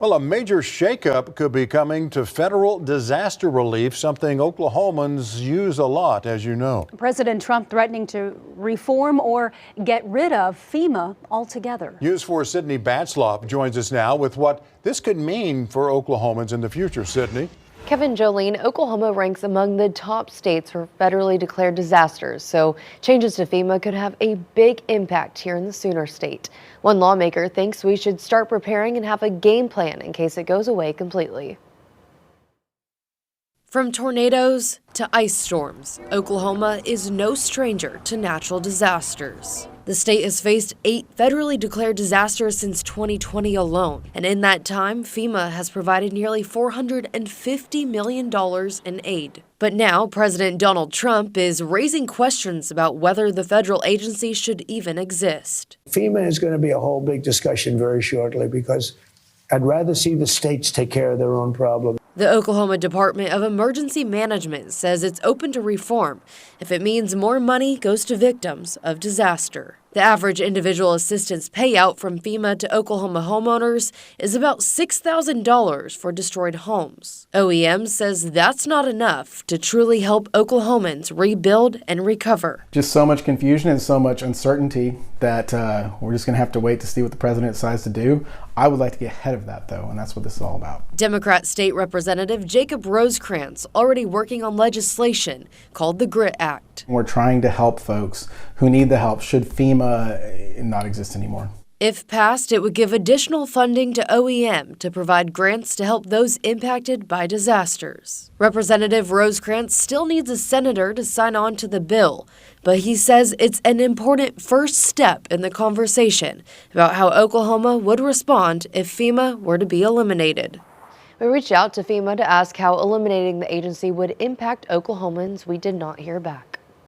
Well, a major shakeup could be coming to federal disaster relief, something Oklahomans use a lot, as you know. President Trump threatening to reform or get rid of FEMA altogether. News 4's Sydney Batslop joins us now with what this could mean for Oklahomans in the future. Sydney. Kevin, Jolene, Oklahoma ranks among the top states for federally declared disasters, so changes to FEMA could have a big impact here in the Sooner State. One lawmaker thinks we should start preparing and have a game plan in case it goes away completely. From tornadoes to ice storms, Oklahoma is no stranger to natural disasters. The state has faced 8 federally declared disasters since 2020 alone, and in that time, FEMA has provided nearly $450 million in aid. But now, President Donald Trump is raising questions about whether the federal agency should even exist. FEMA is going to be a whole big discussion very shortly because I'd rather see the states take care of their own problems. The Oklahoma Department of Emergency Management says it's open to reform if it means more money goes to victims of disaster. The average individual assistance payout from FEMA to Oklahoma homeowners is about $6,000 for destroyed homes. OEM says that's not enough to truly help Oklahomans rebuild and recover. Just so much confusion and so much uncertainty that we're just going to have to wait to see what the president decides to do. I would like to get ahead of that, though, and that's what this is all about. Democrat State Representative Jacob Rosecrans already working on legislation called the GRIT Act. We're trying to help folks who need the help should FEMA not exist anymore. If passed, it would give additional funding to OEM to provide grants to help those impacted by disasters. Representative Rosecrans still needs a senator to sign on to the bill, but he says it's an important first step in the conversation about how Oklahoma would respond if FEMA were to be eliminated. We reached out to FEMA to ask how eliminating the agency would impact Oklahomans. We did not hear back.